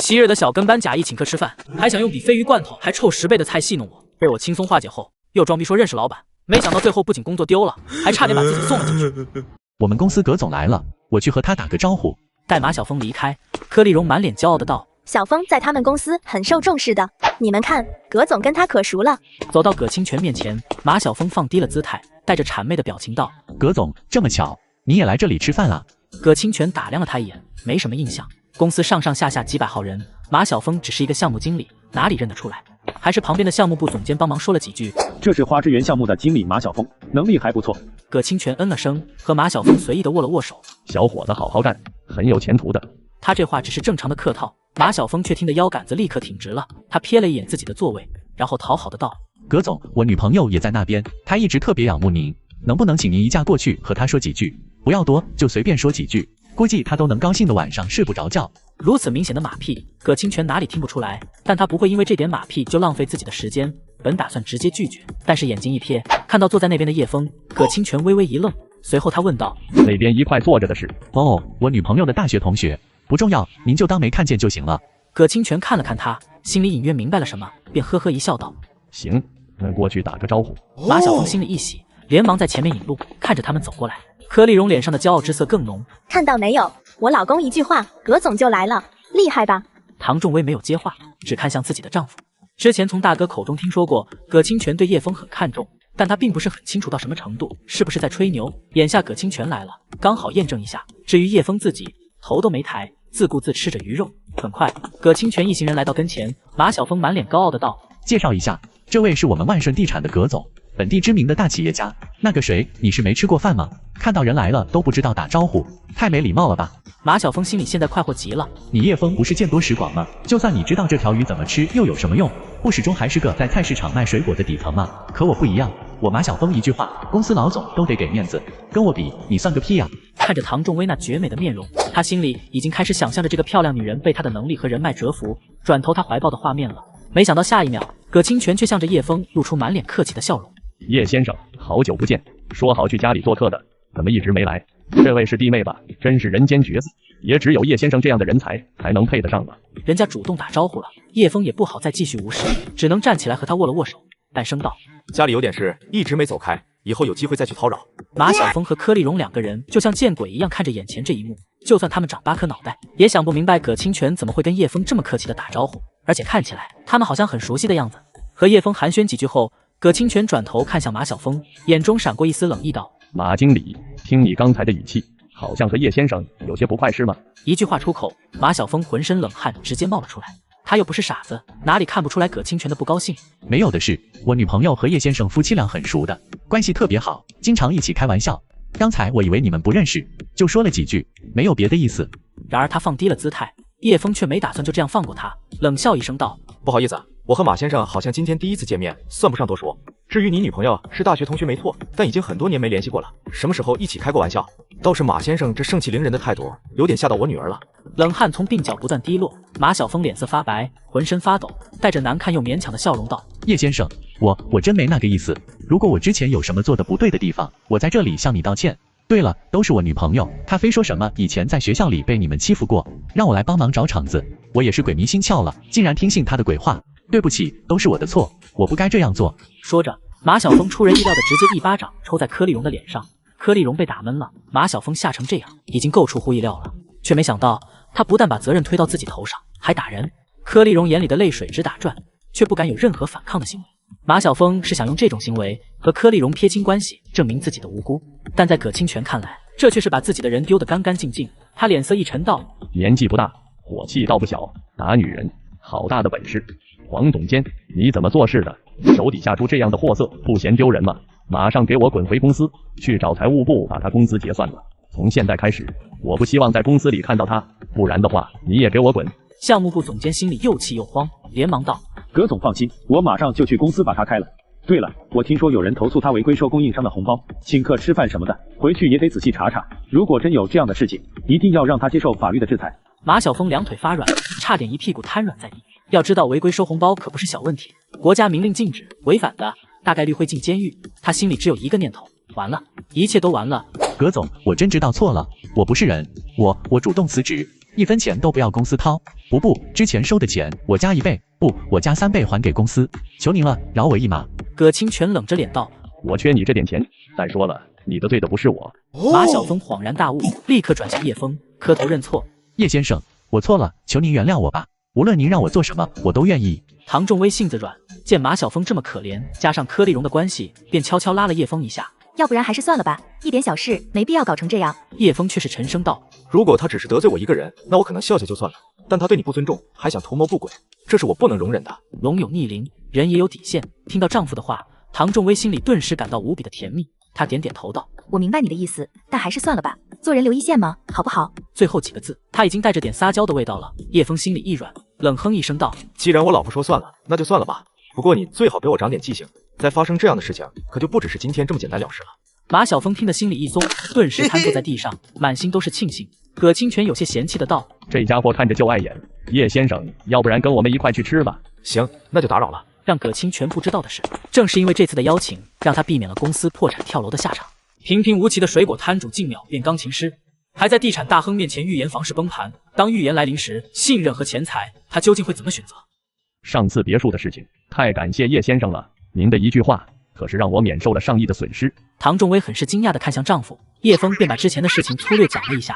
昔日的小跟班假意请客吃饭，还想用比鲱鱼罐头还臭10倍的菜戏弄我，被我轻松化解后，又装逼说认识老板，没想到最后不仅工作丢了，还差点把自己送了进去。我们公司葛总来了，我去和他打个招呼。待马小峰离开，柯丽蓉满脸骄傲的道：“小峰在他们公司很受重视的，你们看，葛总跟他可熟了。”走到葛清泉面前，马小峰放低了姿态，带着谄媚的表情道：“葛总，这么巧，你也来这里吃饭啊？”葛清泉打量了他一眼，没什么印象。公司上上下下几百号人，马小峰只是一个项目经理，哪里认得出来？还是旁边的项目部总监帮忙说了几句。这是花之园项目的经理马小峰，能力还不错。葛清泉嗯了声，和马小峰随意的握了握手。小伙子好好干，很有前途的。他这话只是正常的客套，马小峰却听得腰杆子立刻挺直了。他瞥了一眼自己的座位，然后讨好的道：“葛总，我女朋友也在那边，她一直特别仰慕您，能不能请您移驾过去和她说几句？不要多，就随便说几句，估计她都能高兴的晚上睡不着觉。”如此明显的马屁，葛清泉哪里听不出来？但他不会因为这点马屁就浪费自己的时间，本打算直接拒绝，但是眼睛一瞥，看到坐在那边的叶枫，葛清泉微微一愣，随后他问道：“那边一块坐着的是？”“哦，我女朋友的大学同学，不重要，您就当没看见就行了。”葛清泉看了看他，心里隐约明白了什么，便呵呵一笑道：“行，那过去打个招呼。”马小峰心里一喜，连忙在前面引路，看着他们走过来。柯丽蓉脸上的骄傲之色更浓。看到没有，我老公一句话，葛总就来了，厉害吧？唐仲威没有接话，只看向自己的丈夫。之前从大哥口中听说过葛清泉对叶枫很看重，但他并不是很清楚到什么程度，是不是在吹牛？眼下葛清泉来了，刚好验证一下。至于叶枫自己，头都没抬，自顾自吃着鱼肉。很快，葛清泉一行人来到跟前，马小峰满脸高傲的道：“介绍一下，这位是我们万顺地产的葛总，本地知名的大企业家。那个谁，你是没吃过饭吗？看到人来了都不知道打招呼，太没礼貌了吧？”马小峰心里现在快活极了。你叶枫不是见多识广吗？就算你知道这条鱼怎么吃，又有什么用？不始终还是个在菜市场卖水果的底层吗？可我不一样，我马小峰一句话，公司老总都得给面子，跟我比，你算个屁呀！看着唐仲威那绝美的面容，他心里已经开始想象着这个漂亮女人被他的能力和人脉折服，转投他怀抱的画面了。没想到下一秒，葛清泉却向着叶枫露出满脸客气的笑容。叶先生，好久不见，说好去家里做客的，怎么一直没来？这位是弟妹吧？真是人间绝子，也只有叶先生这样的人才才能配得上吧。人家主动打招呼了，叶枫也不好再继续无视，只能站起来和他握了握手，淡声道：“家里有点事，一直没走开，以后有机会再去叨扰。”马小峰和柯丽蓉两个人就像见鬼一样看着眼前这一幕，就算他们长8颗脑袋，也想不明白葛清泉怎么会跟叶枫这么客气的打招呼，而且看起来他们好像很熟悉的样子。和叶枫寒暄几句后，葛清泉转头看向马小峰，眼中闪过一丝冷意道：“马经理，听你刚才的语气，好像和叶先生有些不快是吗？”一句话出口，马小峰浑身冷汗直接冒了出来。他又不是傻子，哪里看不出来葛清泉的不高兴？没有的事，我女朋友和叶先生夫妻俩很熟的，关系特别好，经常一起开玩笑。刚才我以为你们不认识，就说了几句，没有别的意思。然而他放低了姿态，叶枫却没打算就这样放过他，冷笑一声道：“不好意思，我和马先生好像今天第一次见面，算不上多熟。至于你女朋友是大学同学没错，但已经很多年没联系过了，什么时候一起开过玩笑？倒是马先生这盛气凌人的态度，有点吓到我女儿了。”冷汗从鬓角不断滴落，马小峰脸色发白，浑身发抖，带着难看又勉强的笑容道：“叶先生，我真没那个意思。如果我之前有什么做的不对的地方，我在这里向你道歉。对了，都是我女朋友，她非说什么以前在学校里被你们欺负过，让我来帮忙找场子，我也是鬼迷心窍了，竟然听信她的鬼话。对不起，都是我的错，我不该这样做。”说着，马小峰出人意料的直接一巴掌抽在柯丽蓉的脸上，柯丽蓉被打闷了。马小峰吓成这样，已经够出乎意料了，却没想到他不但把责任推到自己头上，还打人。柯丽蓉眼里的泪水直打转，却不敢有任何反抗的行为。马小峰是想用这种行为和柯丽蓉撇清关系，证明自己的无辜，但在葛清泉看来，这却是把自己的人丢得干干净净。他脸色一沉道：“年纪不大，火气倒不小，打女人，好大的本事！黄总监，你怎么做事的？手底下出这样的货色，不嫌丢人吗？马上给我滚回公司，去找财务部把他工资结算了。从现在开始，我不希望在公司里看到他，不然的话，你也给我滚！”项目部总监心里又气又慌，连忙道：“葛总放心，我马上就去公司把他开了。对了，我听说有人投诉他违规收供应商的红包，请客吃饭什么的，回去也得仔细查查。如果真有这样的事情，一定要让他接受法律的制裁。”马小峰两腿发软，差点一屁股瘫软在地。要知道，违规收红包可不是小问题，国家明令禁止，违反的大概率会进监狱。他心里只有一个念头：完了，一切都完了。葛总，我真知道错了，我不是人，我主动辞职。1分钱都不要公司掏。不，之前收的钱我加1倍，不，我加3倍还给公司，求您了，饶我一马。葛清泉冷着脸道：“我缺你这点钱。再说了，你得罪的不是我。”马晓峰恍然大悟，立刻转向叶枫，磕头认错：“叶先生，我错了，求您原谅我吧。无论您让我做什么，我都愿意。”唐仲威性子软，见马晓峰这么可怜，加上柯丽蓉的关系，便悄悄拉了叶枫一下。要不然还是算了吧，一点小事，没必要搞成这样。叶枫却是沉声道：“如果他只是得罪我一个人，那我可能笑笑就算了。但他对你不尊重，还想图谋不轨，这是我不能容忍的。”龙有逆鳞，人也有底线。听到丈夫的话，唐仲威心里顿时感到无比的甜蜜。他点点头道：“我明白你的意思，但还是算了吧，做人留一线嘛，好不好？”最后几个字，他已经带着点撒娇的味道了。叶枫心里一软，冷哼一声道：“既然我老婆说算了，那就算了吧。不过你最好给我长点记性，再发生这样的事情，可就不只是今天这么简单了事了。”马晓峰听得心里一松，顿时瘫坐在地上，满心都是庆幸。葛清泉有些嫌弃的道：“这家伙看着就碍眼，叶先生，要不然跟我们一块去吃吧？”行，那就打扰了。让葛清泉不知道的是，正是因为这次的邀请，让他避免了公司破产跳楼的下场。平平无奇的水果摊主竟秒变钢琴师，还在地产大亨面前预言房市崩盘。当预言来临时，信任和钱财，他究竟会怎么选择？上次别墅的事情，太感谢叶先生了，您的一句话可是让我免受了上亿的损失。唐仲威很是惊讶地看向丈夫，叶枫便把之前的事情粗略讲了一下。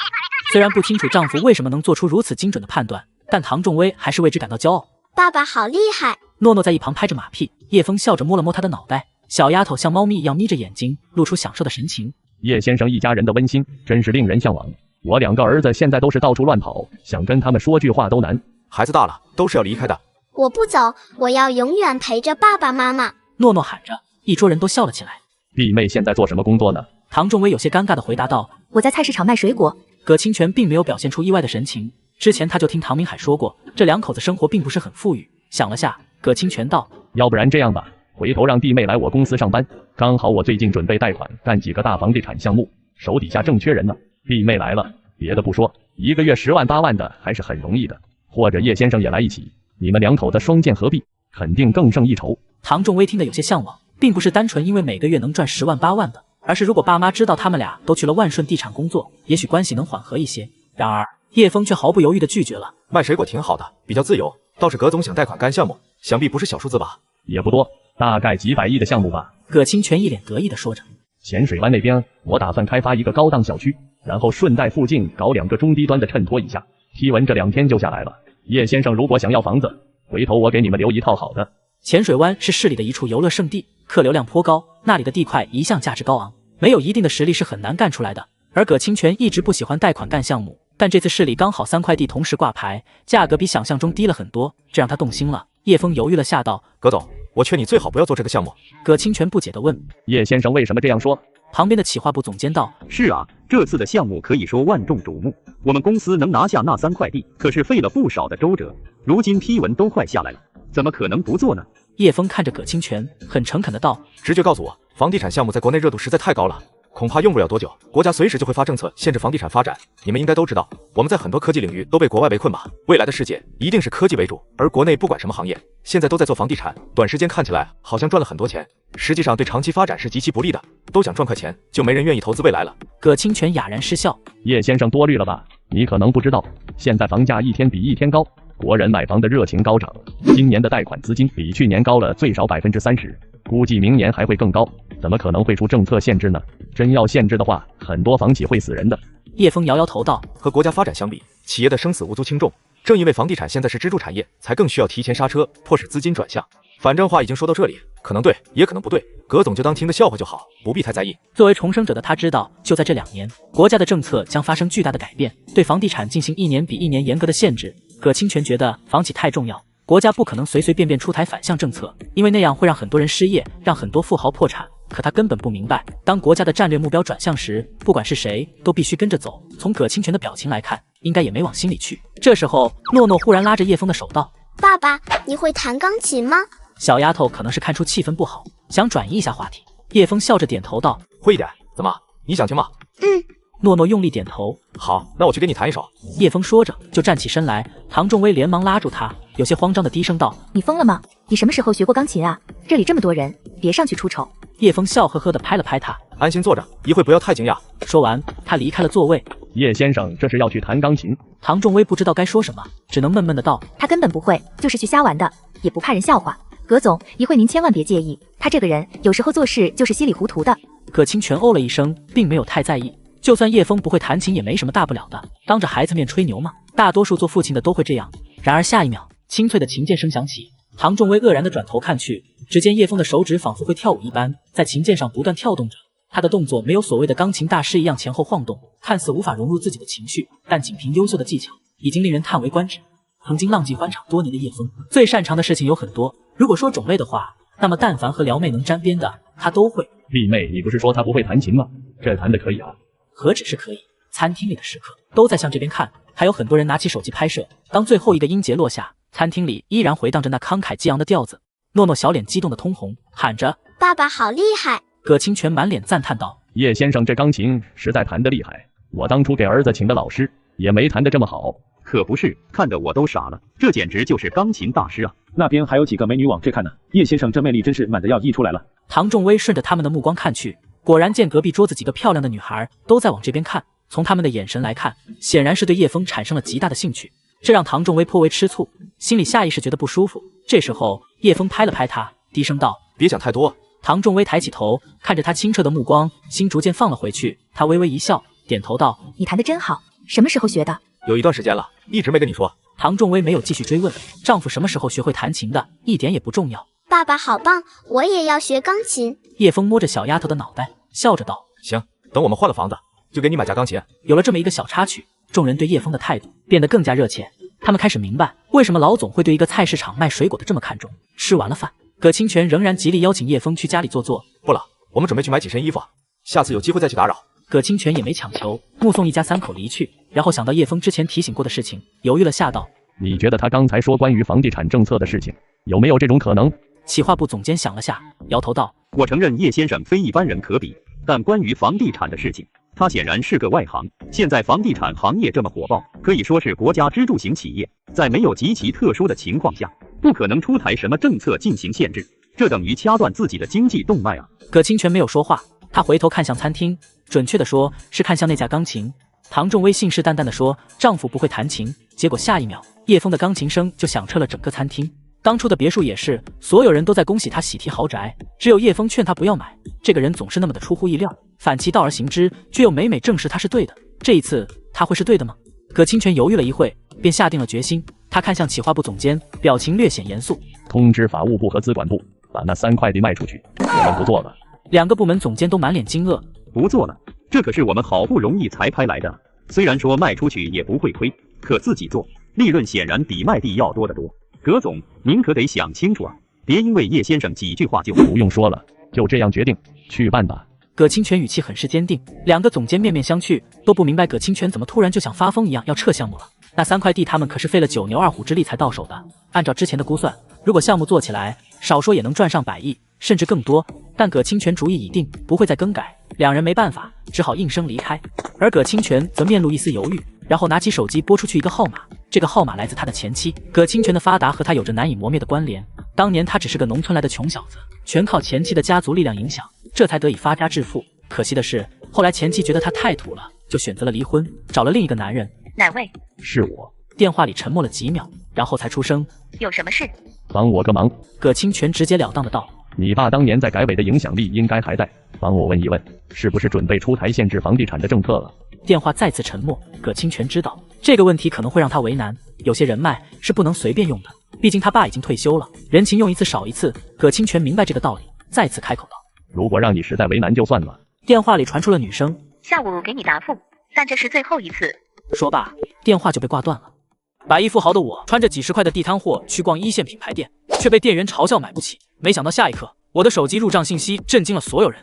虽然不清楚丈夫为什么能做出如此精准的判断，但唐仲威还是为之感到骄傲。爸爸好厉害！诺诺在一旁拍着马屁，叶枫笑着摸了摸他的脑袋，小丫头像猫咪一样眯着眼睛，露出享受的神情。叶先生一家人的温馨真是令人向往。我2个儿子现在都是到处乱跑，想跟他们说句话都难。孩子大了，都是要离开的。我不走，我要永远陪着爸爸妈妈。诺诺喊着，一桌人都笑了起来。弟妹现在做什么工作呢？唐仲威有些尴尬地回答道：“我在菜市场卖水果。”葛清泉并没有表现出意外的神情，之前他就听唐明海说过，这2口子生活并不是很富裕。想了下，葛清泉道：“要不然这样吧，回头让弟妹来我公司上班，刚好我最近准备贷款干几个大房地产项目，手底下正缺人呢。弟妹来了，别的不说，1个月10万8万的还是很容易的。或者叶先生也来一起，你们2口子双剑合璧，肯定更胜一筹。”唐仲威听得有些向往，并不是单纯因为每个月能赚10万8万的，而是如果爸妈知道他们俩都去了万顺地产工作，也许关系能缓和一些。然而叶枫却毫不犹豫地拒绝了。卖水果挺好的，比较自由。倒是葛总想贷款干项目，想必不是小数字吧？也不多，大概几百亿的项目吧。葛清泉一脸得意地说着。咸水湾那边，我打算开发一个高档小区，然后顺带附近搞2个中低端的衬托一下。批文这2天就下来了。叶先生如果想要房子，回头我给你们留一套好的。咸水湾是市里的一处游乐胜地，客流量颇高，那里的地块一向价值高昂，没有一定的实力是很难干出来的。而葛清泉一直不喜欢贷款干项目，但这次市里刚好3块地同时挂牌，价格比想象中低了很多，这让他动心了。叶枫犹豫了下道：“葛总，我劝你最好不要做这个项目。”葛清泉不解地问：“叶先生为什么这样说？”旁边的企划部总监道：“是啊，这次的项目可以说万众瞩目，我们公司能拿下那3块地，可是费了不少的周折。如今批文都快下来了，怎么可能不做呢？”叶枫看着葛清泉，很诚恳地道：“直觉告诉我，房地产项目在国内热度实在太高了，恐怕用不了多久，国家随时就会发政策限制房地产发展。你们应该都知道，我们在很多科技领域都被国外围困吧？未来的世界一定是科技为主，而国内不管什么行业，现在都在做房地产。短时间看起来好像赚了很多钱，实际上对长期发展是极其不利的。都想赚快钱，就没人愿意投资未来了。”葛清泉哑然失笑：“叶先生多虑了吧？你可能不知道，现在房价一天比一天高。”国人买房的热情高涨，今年的贷款资金比去年高了最少30%，估计明年还会更高。怎么可能会出政策限制呢？真要限制的话，很多房企会死人的。叶枫摇摇头道：“和国家发展相比，企业的生死无足轻重。正因为房地产现在是支柱产业，才更需要提前刹车，迫使资金转向。反正话已经说到这里，可能对，也可能不对。葛总就当听个笑话就好，不必太在意。”作为重生者的他知道，就在这2年，国家的政策将发生巨大的改变，对房地产进行1年比1年严格的限制。葛清泉觉得房企太重要，国家不可能随随便便出台反向政策，因为那样会让很多人失业，让很多富豪破产。可他根本不明白，当国家的战略目标转向时，不管是谁都必须跟着走。从葛清泉的表情来看，应该也没往心里去。这时候，诺诺忽然拉着叶枫的手道：“爸爸，你会弹钢琴吗？”小丫头可能是看出气氛不好，想转移一下话题。叶枫笑着点头道：“会一点。怎么，你想听吗？”“嗯。”诺诺用力点头。“好，那我去给你弹一首。”叶枫说着就站起身来，唐仲威连忙拉住他，有些慌张的低声道：“你疯了吗？你什么时候学过钢琴啊？这里这么多人，别上去出丑。”叶枫笑呵呵地拍了拍他，安心坐着，一会不要太惊讶。说完，他离开了座位。叶先生这是要去弹钢琴？唐仲威不知道该说什么，只能闷闷的道：他根本不会，就是去瞎玩的，也不怕人笑话。葛总，一会您千万别介意，他这个人有时候做事就是稀里糊涂的。葛清泉哦了一声，并没有太在意。就算叶枫不会弹琴，也没什么大不了的，当着孩子面吹牛嘛，大多数做父亲的都会这样。然而下一秒，清脆的琴键声响起，唐仲威愕然地转头看去，只见叶枫的手指仿佛会跳舞一般，在琴键上不断跳动着。他的动作没有所谓的钢琴大师一样前后晃动，看似无法融入自己的情绪，但仅凭优秀的技巧，已经令人叹为观止。曾经浪迹欢场多年的叶枫，最擅长的事情有很多。如果说种类的话，那么但凡和撩妹能沾边的，他都会。丽妹，你不是说他不会弹琴吗？这弹的可以啊。何止是可以，餐厅里的食客都在向这边看，还有很多人拿起手机拍摄。当最后一个音节落下，餐厅里依然回荡着那慷慨激昂的调子。诺诺小脸激动的通红，喊着：“爸爸好厉害！”葛清泉满脸赞叹道：“叶先生这钢琴实在弹得厉害，我当初给儿子请的老师也没弹得这么好。”可不是，看得我都傻了，这简直就是钢琴大师啊！那边还有几个美女往这看呢，叶先生这魅力真是满的要溢出来了。唐仲威顺着他们的目光看去，果然见隔壁桌子几个漂亮的女孩都在往这边看。从他们的眼神来看，显然是对叶枫产生了极大的兴趣，这让唐仲威颇为吃醋，心里下意识觉得不舒服。这时候，叶枫拍了拍他，低声道：“别想太多。”唐仲威抬起头，看着他清澈的目光，心逐渐放了回去。他微微一笑，点头道：“你弹得真好，什么时候学的？”有一段时间了，一直没跟你说。唐仲威没有继续追问，丈夫什么时候学会弹琴的，一点也不重要。爸爸好棒，我也要学钢琴。叶枫摸着小丫头的脑袋，笑着道：“行，等我们换了房子，就给你买架钢琴。”有了这么一个小插曲，众人对叶枫的态度变得更加热切。他们开始明白，为什么老总会对一个菜市场卖水果的这么看重。吃完了饭，葛清泉仍然极力邀请叶枫去家里坐坐。不了，我们准备去买几身衣服，下次有机会再去打扰。葛清泉也没强求，目送一家三口离去，然后想到叶枫之前提醒过的事情，犹豫了下道：“你觉得他刚才说关于房地产政策的事情，有没有这种可能？”企划部总监想了下，摇头道：“我承认叶先生非一般人可比，但关于房地产的事情，他显然是个外行。现在房地产行业这么火爆，可以说是国家支柱型企业，在没有极其特殊的情况下，不可能出台什么政策进行限制，这等于掐断自己的经济动脉啊。”葛清泉没有说话，他回头看向餐厅，准确的说是看向那架钢琴。唐仲威信誓旦旦地说丈夫不会弹琴，结果下一秒，叶枫的钢琴声就响彻了整个餐厅。当初的别墅也是，所有人都在恭喜他喜提豪宅，只有叶枫劝他不要买。这个人总是那么的出乎意料，反其道而行之，却又每每证实他是对的。这一次他会是对的吗？葛清泉犹豫了一会，便下定了决心。他看向企划部总监，表情略显严肃：“通知法务部和资管部，把那3块地卖出去，我们不做了。”2个部门总监都满脸惊愕：“不做了？这可是我们好不容易才拍来的，虽然说卖出去也不会亏，可自己做，利润显然比卖地要多得多。葛总，您可得想清楚啊，别因为叶先生几句话就……不用说了，就这样决定，去办吧。”葛清泉语气很是坚定，2个总监面面相觑，都不明白葛清泉怎么突然就像发疯一样要撤项目了。那3块地他们可是费了9牛2虎之力才到手的，按照之前的估算，如果项目做起来，少说也能赚上100亿，甚至更多。但葛清泉主意已定，不会再更改，2人没办法，只好应声离开。而葛清泉则面露一丝犹豫，然后拿起手机拨出去一个号码，这个号码来自他的前妻。葛清泉的发达和他有着难以磨灭的关联，当年他只是个农村来的穷小子，全靠前妻的家族力量影响，这才得以发家致富。可惜的是，后来前妻觉得他太土了，就选择了离婚，找了另一个男人。哪位？是我。电话里沉默了几秒，然后才出声：“有什么事？帮我个忙。”葛清泉直截了当的道：“你爸当年在改委的影响力应该还在，帮我问一问，是不是准备出台限制房地产的政策了？”电话再次沉默。葛清泉知道这个问题可能会让他为难，有些人脉是不能随便用的，毕竟他爸已经退休了，人情用一次少一次。葛清泉明白这个道理，再次开口道：“如果让你实在为难就算了。”电话里传出了女声：“下午给你答复，但这是最后一次。”说罢，电话就被挂断了。百亿富豪的我，穿着几十块的地摊货去逛1线品牌店，却被店员嘲笑买不起。没想到下一刻，我的手机入账信息震惊了所有人。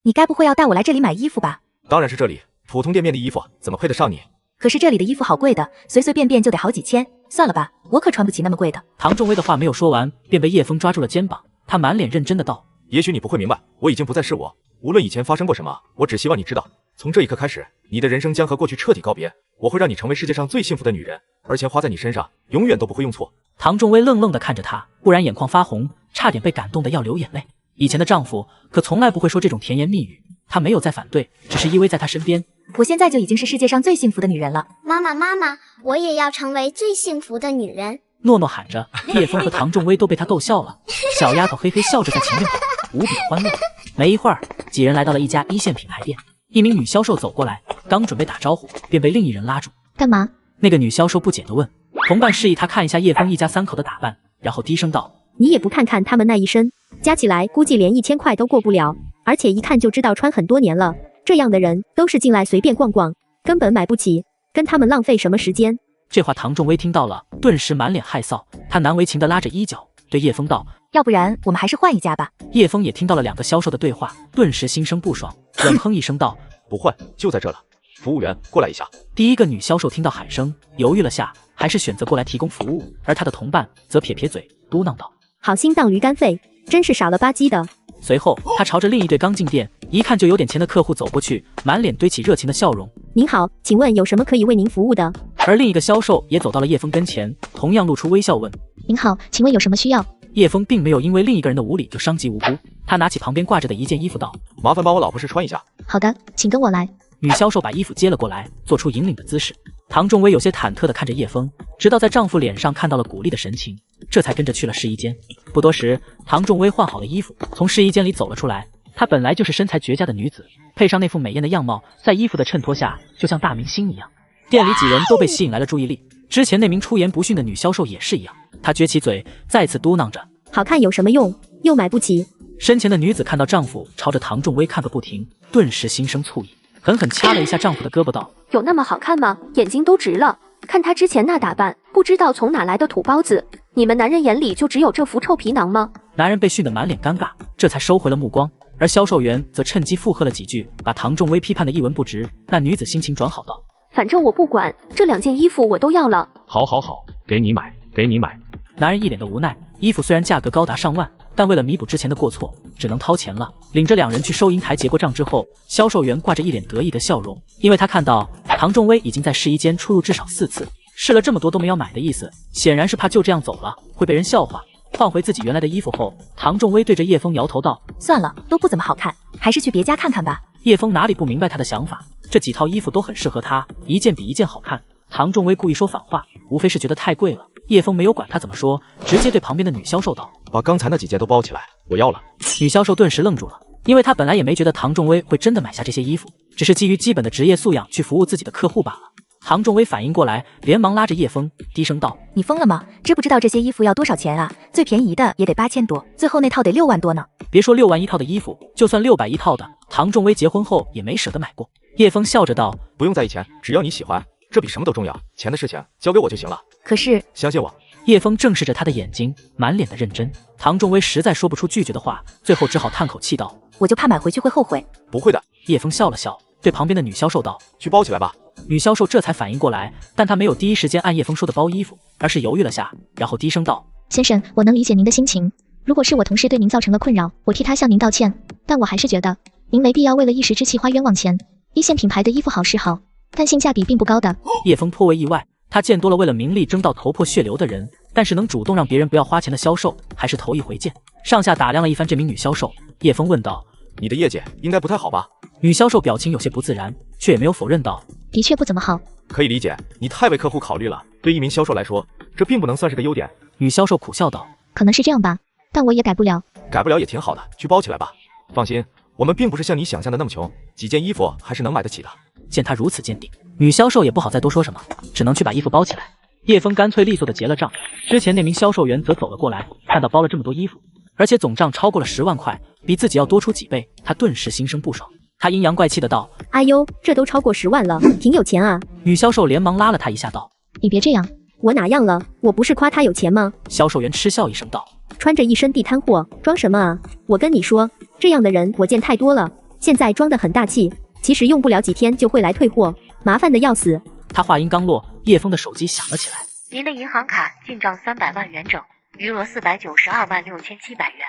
你该不会要带我来这里买衣服吧？当然是这里，普通店面的衣服怎么配得上你？可是这里的衣服好贵的，随随便便就得好几千。算了吧，我可穿不起那么贵的。唐仲威的话没有说完，便被叶枫抓住了肩膀，他满脸认真的道：“也许你不会明白，我已经不再是我。无论以前发生过什么，我只希望你知道，从这一刻开始，你的人生将和过去彻底告别。我会让你成为世界上最幸福的女人，而钱花在你身上，永远都不会用错。”唐仲威愣愣地看着他，忽然眼眶发红，差点被感动得要流眼泪。以前的丈夫可从来不会说这种甜言蜜语，她没有再反对，只是依偎在他身边。我现在就已经是世界上最幸福的女人了。妈妈，妈妈，我也要成为最幸福的女人。诺诺喊着，叶枫和唐仲威都被她逗笑了。小丫头嘿嘿笑着在前面跑，无比欢乐。没一会儿，几人来到了一家一线品牌店，一名女销售走过来，刚准备打招呼，便被另一人拉住。干嘛？那个女销售不解地问。同伴示意她看一下叶枫一家3口的打扮，然后低声道：你也不看看他们那一身，加起来估计连1000块都过不了，而且一看就知道穿很多年了。这样的人都是进来随便逛逛，根本买不起，跟他们浪费什么时间？这话唐仲威听到了，顿时满脸害臊，他难为情地拉着衣角，对叶枫道：要不然我们还是换一家吧。叶枫也听到了2个销售的对话，顿时心生不爽，冷哼一声道：不换，就在这了。服务员，过来一下。第一个女销售听到喊声，犹豫了下，还是选择过来提供服务，而她的同伴则撇撇嘴，嘟囔道：好心当驴肝肺，真是傻了吧唧的。随后她朝着另一对刚进店，一看就有点钱的客户走过去，满脸堆起热情的笑容。您好，请问有什么可以为您服务的？而另一个销售也走到了叶枫跟前，同样露出微笑问：您好，请问有什么需要？叶枫并没有因为另一个人的无礼就伤及无辜，他拿起旁边挂着的一件衣服道：麻烦帮我老婆试穿一下。好的，请跟我来。女销售把衣服接了过来，做出引领的姿势。唐仲威有些忐忑地看着叶枫，直到在丈夫脸上看到了鼓励的神情，这才跟着去了试衣间。不多时，唐仲威换好了衣服，从试衣间里走了出来。她本来就是身材绝佳的女子，配上那副美艳的样貌，在衣服的衬托下，就像大明星一样。店里几人都被吸引来了注意力，之前那名出言不逊的女销售也是一样。她撅起嘴，再次嘟囔着：好看有什么用？又买不起。身前的女子看到丈夫朝着唐仲威看个不停，顿时心生醋意，狠狠掐了一下丈夫的胳膊道：有那么好看吗？眼睛都直了。看他之前那打扮，不知道从哪来的土包子。你们男人眼里就只有这副臭皮囊吗？男人被训得满脸尴尬，这才收回了目光。而销售员则趁机附和了几句，把唐仲威批判的一文不值。那女子心情转好道：反正我不管，这2件衣服我都要了。好好好，给你买，给你买。男人一脸的无奈，衣服虽然价格高达上万，但为了弥补之前的过错，只能掏钱了。领着2人去收银台结过账之后，销售员挂着一脸得意的笑容，因为他看到唐仲威已经在试衣间出入至少4次，试了这么多都没要买的意思，显然是怕就这样走了会被人笑话。换回自己原来的衣服后，唐仲威对着叶枫摇头道：算了，都不怎么好看，还是去别家看看吧。叶枫哪里不明白他的想法，这几套衣服都很适合他，一件比一件好看。唐仲威故意说反话，无非是觉得太贵了。叶枫没有管他怎么说，直接对旁边的女销售道：把刚才那几件都包起来，我要了。女销售顿时愣住了，因为她本来也没觉得唐仲威会真的买下这些衣服，只是基于基本的职业素养去服务自己的客户罢了。唐仲威反应过来，连忙拉着叶枫，低声道：你疯了吗？知不知道这些衣服要多少钱啊？最便宜的也得8000多，最后那套得6万多呢。别说6万一套的衣服，就算600一套的，唐仲威结婚后也没舍得买过。叶枫笑着道：不用在意钱，只要你喜欢，这比什么都重要。钱的事情交给我就行了。可是，相信我。叶枫正视着他的眼睛，满脸的认真。唐仲威实在说不出拒绝的话，最后只好叹口气道：我就怕买回去会后悔。不会的。叶枫笑了笑，对旁边的女销售道：去包起来吧。女销售这才反应过来，但她没有第一时间按叶枫说的包衣服，而是犹豫了下，然后低声道：先生，我能理解您的心情，如果是我同事对您造成了困扰，我替他向您道歉，但我还是觉得您没必要为了一时之气花冤枉钱。一线品牌的衣服好是好，但性价比并不高的。叶枫颇为意外，他见多了为了名利争到头破血流的人，但是能主动让别人不要花钱的销售还是头一回见。上下打量了一番这名女销售，叶枫问道：你的业绩应该不太好吧？女销售表情有些不自然，却也没有否认道：的确不怎么好。可以理解，你太为客户考虑了，对一名销售来说，这并不能算是个优点。女销售苦笑道：可能是这样吧，但我也改不了。改不了也挺好的，去包起来吧。放心，我们并不是像你想象的那么穷，几件衣服还是能买得起的。见他如此坚定，女销售也不好再多说什么，只能去把衣服包起来。叶枫干脆利索地结了账，之前那名销售员则走了过来，看到包了这么多衣服，而且总账超过了10万块，比自己要多出几倍，他顿时心生不爽。他阴阳怪气的道：哎呦，这都超过10万了，挺有钱啊。女销售连忙拉了他一下道：你别这样。我哪样了？我不是夸他有钱吗？销售员嗤笑一声道：穿着一身地摊货，装什么啊？我跟你说，这样的人我见太多了，现在装得很大气，其实用不了几天就会来退货，麻烦的要死。他话音刚落，叶枫的手机响了起来。您的银行卡进账300万元整，余额492万6700元。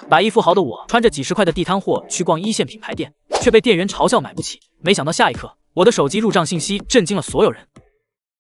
百亿富豪的我，穿着几十块的地摊货去逛一线品牌店，却被店员嘲笑买不起。没想到下一刻，我的手机入账信息震惊了所有人。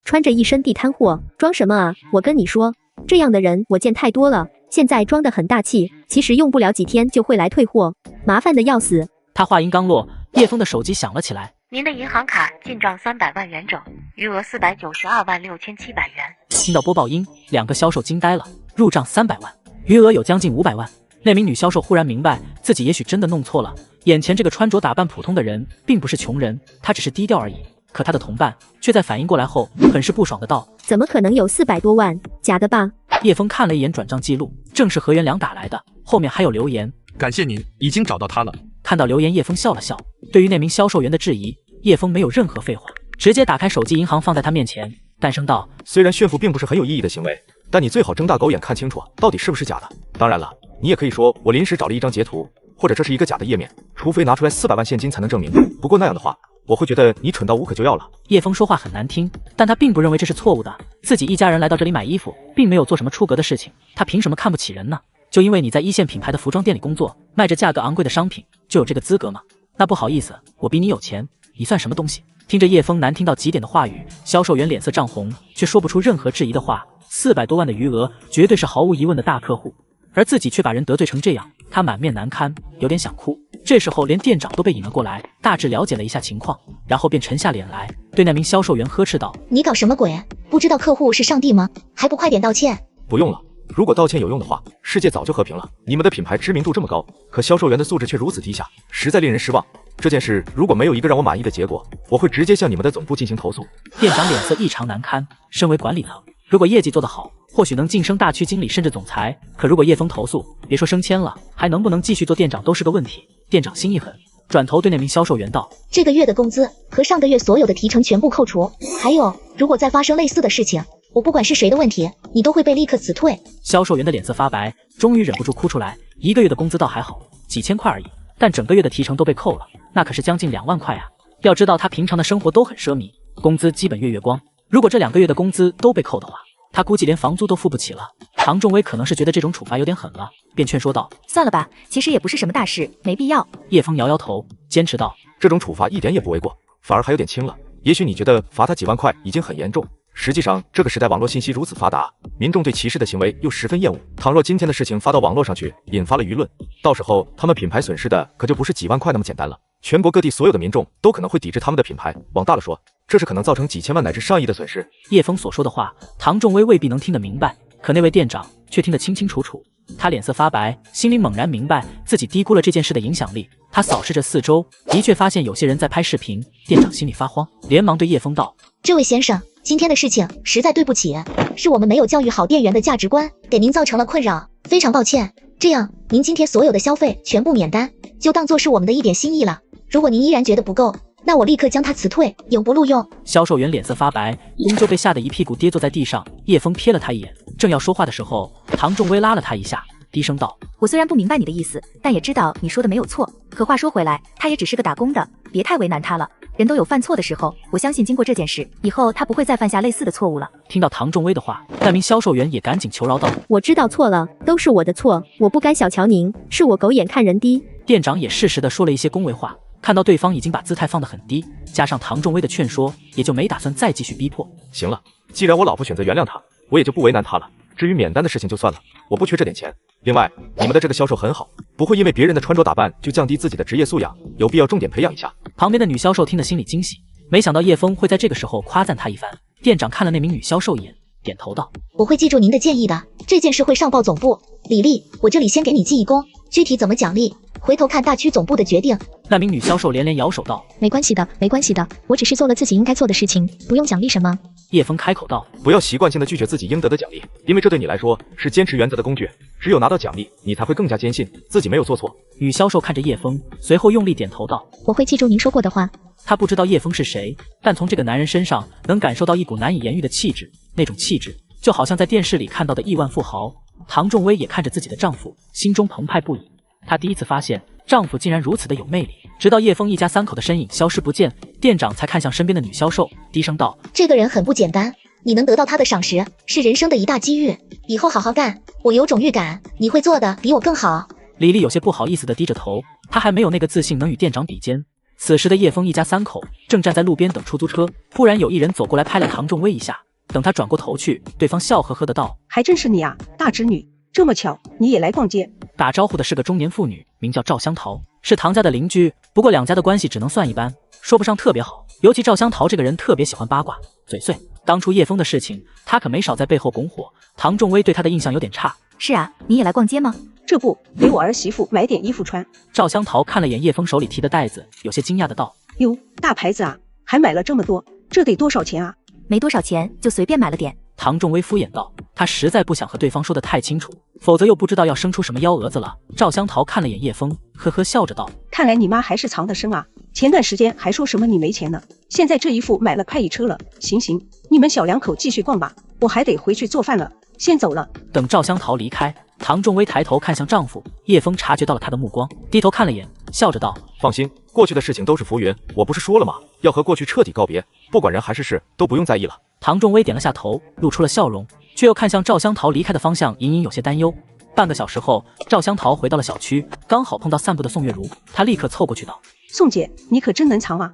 穿着一身地摊货，装什么啊？我跟你说，这样的人我见太多了，现在装得很大气，其实用不了几天就会来退货，麻烦的要死。他话音刚落，叶枫的手机响了起来。您的银行卡进账300万元整，余额492万6700元。听到播报音，两个销售惊呆了，入账300万，余额有将近500万。那名女销售忽然明白自己也许真的弄错了，眼前这个穿着打扮普通的人并不是穷人，他只是低调而已。可他的同伴却在反应过来后，很是不爽的道：“怎么可能有400多万？假的吧？”叶枫看了一眼转账记录，正是何元良打来的，后面还有留言：“感谢您，已经找到他了。”看到留言，叶枫笑了笑。对于那名销售员的质疑，叶枫没有任何废话，直接打开手机银行放在他面前，淡声道：“虽然炫富并不是很有意义的行为，但你最好睁大狗眼看清楚，到底是不是假的。当然了，你也可以说我临时找了一张截图，或者这是一个假的页面，除非拿出来400万现金才能证明。不过那样的话，我会觉得你蠢到无可救药了。”叶枫说话很难听，但他并不认为这是错误的。自己一家人来到这里买衣服，并没有做什么出格的事情，他凭什么看不起人呢？就因为你在一线品牌的服装店里工作，卖着价格昂贵的商品，就有这个资格吗？那不好意思，我比你有钱，你算什么东西？听着叶枫难听到极点的话语，销售员脸色涨红，却说不出任何质疑的话。400多万的余额，绝对是毫无疑问的大客户，而自己却把人得罪成这样，他满面难堪，有点想哭。这时候连店长都被引了过来，大致了解了一下情况，然后便沉下脸来，对那名销售员呵斥道：“你搞什么鬼？不知道客户是上帝吗？还不快点道歉！”不用了，如果道歉有用的话，世界早就和平了。你们的品牌知名度这么高，可销售员的素质却如此低下，实在令人失望。这件事如果没有一个让我满意的结果，我会直接向你们的总部进行投诉。店长脸色异常难堪，身为管理层，如果业绩做得好，或许能晋升大区经理甚至总裁，可如果叶枫投诉，别说升迁了，还能不能继续做店长都是个问题。店长心一狠，转头对那名销售员道：“这个月的工资和上个月所有的提成全部扣除，还有，如果再发生类似的事情，我不管是谁的问题，你都会被立刻辞退。”销售员的脸色发白，终于忍不住哭出来。一个月的工资倒还好，几千块而已，但整个月的提成都被扣了，那可是将近2万块啊！要知道他平常的生活都很奢靡，工资基本月光，如果这2个月的工资都被扣的话，他估计连房租都付不起了。唐仲威可能是觉得这种处罚有点狠了，便劝说道：“算了吧，其实也不是什么大事，没必要。”叶枫摇摇头，坚持道：“这种处罚一点也不为过，反而还有点轻了。也许你觉得罚他几万块已经很严重，实际上这个时代网络信息如此发达，民众对歧视的行为又十分厌恶。倘若今天的事情发到网络上去，引发了舆论，到时候他们品牌损失的可就不是几万块那么简单了。全国各地所有的民众都可能会抵制他们的品牌，往大了说，这是可能造成几千万乃至上亿的损失。”叶枫所说的话，唐仲威未必能听得明白，可那位店长却听得清清楚楚。他脸色发白，心里猛然明白自己低估了这件事的影响力。他扫视着四周，的确发现有些人在拍视频。店长心里发慌，连忙对叶枫道：“这位先生，今天的事情实在对不起，是我们没有教育好店员的价值观，给您造成了困扰，非常抱歉。这样，您今天所有的消费全部免单，就当做是我们的一点心意了。如果您依然觉得不够，那我立刻将他辞退，永不录用。”销售员脸色发白，终究被吓得一屁股跌坐在地上。叶枫瞥了他一眼，正要说话的时候，唐仲威拉了他一下，低声道：“我虽然不明白你的意思，但也知道你说的没有错。可话说回来，他也只是个打工的，别太为难他了。人都有犯错的时候，我相信经过这件事，以后他不会再犯下类似的错误了。”听到唐仲威的话，那名销售员也赶紧求饶道：“我知道错了，都是我的错，我不该小瞧您，是我狗眼看人低。”店长也适时的说了一些恭维话，看到对方已经把姿态放得很低，加上唐仲威的劝说，也就没打算再继续逼迫。行了，既然我老婆选择原谅他，我也就不为难他了。至于免单的事情就算了，我不缺这点钱。另外，你们的这个销售很好，不会因为别人的穿着打扮就降低自己的职业素养，有必要重点培养一下。旁边的女销售听得心里惊喜，没想到叶枫会在这个时候夸赞她一番。店长看了那名女销售一眼，点头道：“我会记住您的建议的，这件事会上报总部。李丽，我这里先给你记一功，具体怎么奖励，回头看大区总部的决定。”那名女销售连连摇手道：“没关系的，没关系的，我只是做了自己应该做的事情，不用奖励什么。”叶枫开口道：“不要习惯性的拒绝自己应得的奖励，因为这对你来说是坚持原则的工具。只有拿到奖励，你才会更加坚信自己没有做错。”女销售看着叶枫，随后用力点头道：“我会记住您说过的话。”她不知道叶枫是谁，但从这个男人身上能感受到一股难以言喻的气质，那种气质就好像在电视里看到的亿万富豪。唐仲威也看着自己的丈夫，心中澎湃不已。她第一次发现丈夫竟然如此的有魅力。直到叶枫一家3口的身影消失不见，店长才看向身边的女销售，低声道：“这个人很不简单，你能得到他的赏识，是人生的一大机遇。以后好好干，我有种预感你会做的比我更好。”李丽有些不好意思的低着头，她还没有那个自信能与店长比肩。此时的叶枫一家3口正站在路边等出租车，忽然有一人走过来拍了唐仲威一下，等他转过头去，对方笑呵呵的道：“还真是你啊，大侄女，这么巧，你也来逛街？打招呼的是个中年妇女，名叫赵香桃，是唐家的邻居，不过两家的关系只能算一般，说不上特别好。尤其赵香桃这个人特别喜欢八卦，嘴碎。当初叶枫的事情，他可没少在背后拱火。唐仲威对他的印象有点差。是啊，你也来逛街吗？这不，给我儿媳妇买点衣服穿。赵香桃看了眼叶枫手里提的袋子，有些惊讶的道：哟，大牌子啊，还买了这么多，这得多少钱啊？没多少钱，就随便买了点。唐仲威敷衍道，他实在不想和对方说的太清楚，否则又不知道要生出什么幺蛾子了。赵香桃看了眼叶枫，呵呵笑着道：看来你妈还是藏得深啊，前段时间还说什么你没钱呢，现在这一副买了快1车了。行行，你们小两口继续逛吧，我还得回去做饭了，先走了。等赵香桃离开，唐仲威抬头看向丈夫，叶枫察觉到了他的目光，低头看了眼，笑着道：放心，过去的事情都是浮云，我不是说了吗？要和过去彻底告别，不管人还是事，都不用在意了。唐仲威点了下头，露出了笑容，却又看向赵香桃离开的方向，隐隐有些担忧。半个小时后，赵香桃回到了小区，刚好碰到散步的宋月如，她立刻凑过去道：宋姐，你可真能藏啊！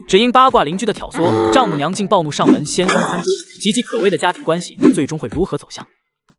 只因八卦邻居的挑唆，丈母娘竟暴怒上门，掀翻餐桌，岌岌可危的家庭关系最终会如何走向？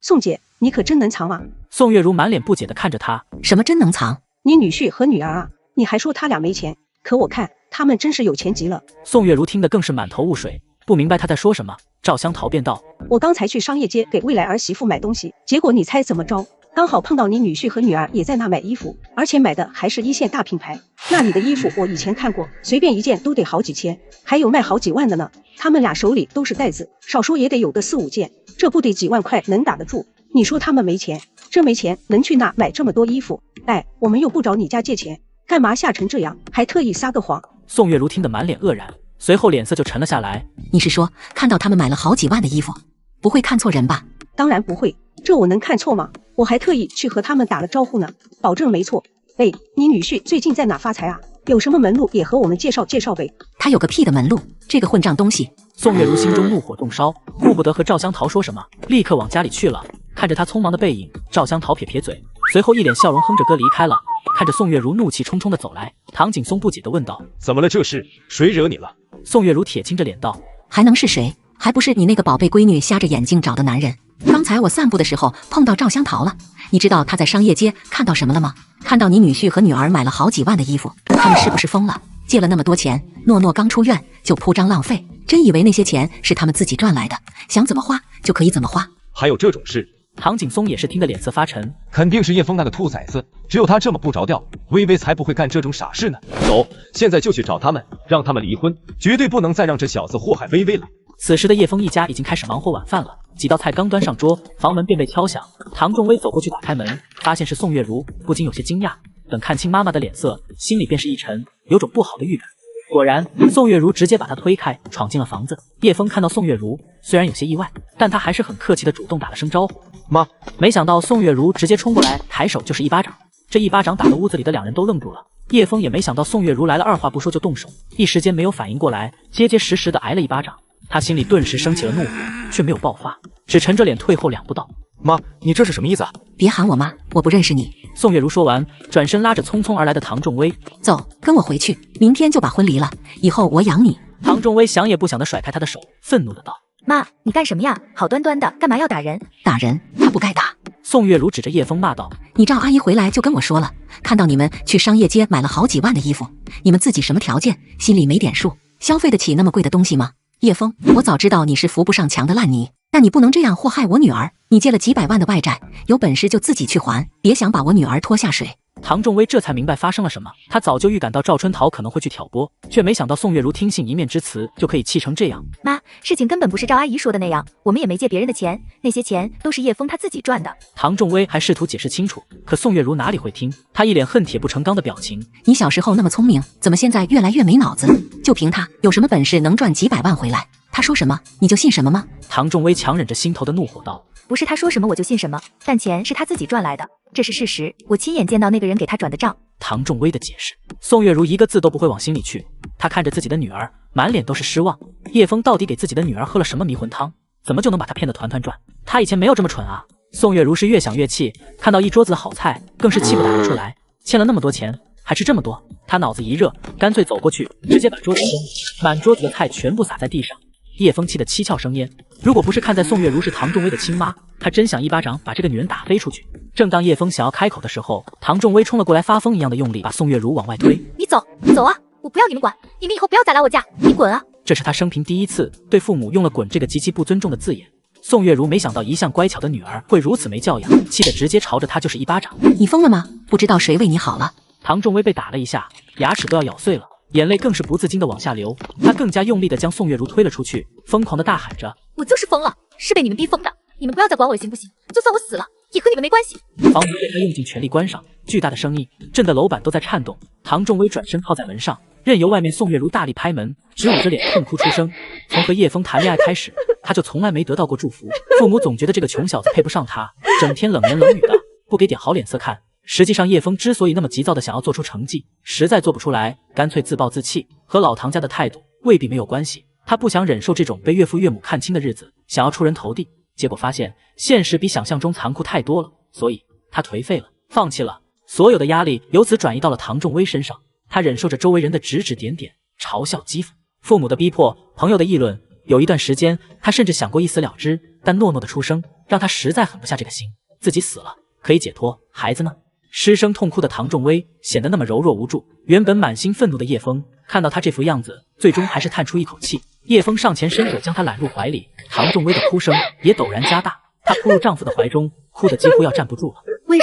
宋姐，你可真能藏啊！宋月如满脸不解地看着他，什么真能藏？你女婿和女儿啊，你还说他俩没钱，可我看他们真是有钱极了。宋月如听得更是满头雾水，不明白他在说什么。赵香桃便道：我刚才去商业街给未来儿媳妇买东西，结果你猜怎么着？刚好碰到你女婿和女儿也在那买衣服，而且买的还是1线大品牌。那里的衣服我以前看过，随便一件都得好几千，还有卖好几万的呢。他们俩手里都是袋子，少说也得有个4、5件，这不得几万块能打得住？你说他们没钱，真没钱能去那买这么多衣服？哎，我们又不找你家借钱，干嘛吓成这样，还特意撒个谎？宋月如听得满脸愕然，随后脸色就沉了下来。你是说看到他们买了好几万的衣服，不会看错人吧？当然不会，这我能看错吗？我还特意去和他们打了招呼呢，保证没错。哎，你女婿最近在哪发财啊？有什么门路也和我们介绍介绍呗。他有个屁的门路，这个混账东西！宋月如心中怒火中烧，顾不得和赵香桃说什么，立刻往家里去了。看着他匆忙的背影，赵香桃撇撇嘴，随后一脸笑容哼着歌离开了。看着宋月如怒气冲冲的走来，唐景松不解地问道：怎么了这是？谁惹你了？宋月如铁青着脸道：还能是谁？还不是你那个宝贝闺女瞎着眼睛找的男人。刚才我散步的时候碰到赵香桃了，你知道她在商业街看到什么了吗？看到你女婿和女儿买了好几万的衣服，他们是不是疯了？借了那么多钱，诺诺刚出院就铺张浪费，真以为那些钱是他们自己赚来的，想怎么花就可以怎么花？还有这种事？唐景松也是听得脸色发沉，肯定是叶枫那个兔崽子，只有他这么不着调，微微才不会干这种傻事呢。走，现在就去找他们，让他们离婚，绝对不能再让这小子祸害微微了。此时的叶枫一家已经开始忙活晚饭了，几道菜刚端上桌，房门便被敲响。唐仲威走过去打开门，发现是宋月如，不禁有些惊讶。等看清妈妈的脸色，心里便是一沉，有种不好的预感。果然，宋月如直接把他推开，闯进了房子。叶枫看到宋月如，虽然有些意外，但他还是很客气的主动打了声招呼。妈，没想到宋月如直接冲过来，抬手就是一巴掌。这一巴掌打得屋子里的两人都愣住了。叶枫也没想到宋月如来了，二话不说就动手，一时间没有反应过来，结结实实的挨了一巴掌。他心里顿时升起了怒火，却没有爆发，只沉着脸退后2步道：妈，你这是什么意思啊？别喊我妈，我不认识你。宋月如说完，转身拉着匆匆而来的唐仲威：走，跟我回去，明天就把婚离了，以后我养你。唐仲威想也不想地甩开他的手，愤怒的道：妈，你干什么呀？好端端的，干嘛要打人？打人？他不该打。宋月如指着叶枫骂道：你赵阿姨回来就跟我说了，看到你们去商业街买了好几万的衣服，你们自己什么条件，心里没点数，消费得起那么贵的东西吗？叶枫，我早知道你是扶不上墙的烂泥，但你不能这样祸害我女儿。你借了几百万的外债，有本事就自己去还，别想把我女儿拖下水。唐仲威这才明白发生了什么，他早就预感到赵春桃可能会去挑拨，却没想到宋月如听信一面之词就可以气成这样。妈，事情根本不是赵阿姨说的那样，我们也没借别人的钱，那些钱都是叶枫他自己赚的。唐仲威还试图解释清楚，可宋月如哪里会听，他一脸恨铁不成钢的表情。你小时候那么聪明，怎么现在越来越没脑子？就凭他有什么本事能赚几百万回来？他说什么你就信什么吗？唐仲威强忍着心头的怒火道：不是他说什么我就信什么，但钱是他自己赚来的，这是事实，我亲眼见到那个人给他转的账。唐仲威的解释，宋月如一个字都不会往心里去。她看着自己的女儿，满脸都是失望。叶枫到底给自己的女儿喝了什么迷魂汤？怎么就能把她骗得团团转？她以前没有这么蠢啊！宋月如是越想越气，看到一桌子的好菜，更是气不打一处来。欠了那么多钱，还吃这么多，她脑子一热，干脆走过去，直接把桌子掀了，满桌子的菜全部洒在地上。叶枫气得七窍生烟。如果不是看在宋月如是唐仲威的亲妈，他真想一巴掌把这个女人打飞出去。正当叶枫想要开口的时候，唐仲威冲了过来，发疯一样的用力把宋月如往外推。你走，走啊！我不要你们管，你们以后不要再来我家，你滚啊！这是他生平第一次对父母用了“滚”这个极其不尊重的字眼。宋月如没想到一向乖巧的女儿会如此没教养，气得直接朝着他就是一巴掌。你疯了吗？不知道谁为你好了？唐仲威被打了一下，牙齿都要咬碎了，眼泪更是不自禁的往下流。他更加用力的将宋月如推了出去，疯狂的大喊着：“我就是疯了，是被你们逼疯的！你们不要再管我了，行不行？就算我死了，也和你们没关系。”房门被他用尽全力关上，巨大的声音震得楼板都在颤动。唐仲威转身靠在门上，任由外面宋月如大力拍门，直捂着脸痛哭出声。从和叶枫谈恋爱开始，他就从来没得到过祝福，父母总觉得这个穷小子配不上他，整天冷言冷语的，不给点好脸色看。实际上叶枫之所以那么急躁的想要做出成绩，实在做不出来，干脆自暴自弃，和老唐家的态度未必没有关系。他不想忍受这种被岳父岳母看轻的日子，想要出人头地，结果发现现实比想象中残酷太多了，所以他颓废了，放弃了。所有的压力由此转移到了唐仲威身上，他忍受着周围人的指指点点、嘲笑讥讽、父母的逼迫、朋友的议论。有一段时间，他甚至想过一死了之，但诺诺的出生让他实在狠不下这个心。自己死了可以解脱，孩子呢？失声痛哭的唐仲威显得那么柔弱无助。原本满心愤怒的叶枫看到他这副样子，最终还是叹出一口气。叶枫上前伸手将他揽入怀里，唐仲威的哭声也陡然加大，她扑入丈夫的怀中，哭得几乎要站不住了。为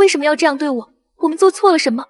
什么要这样对我？我们做错了什么？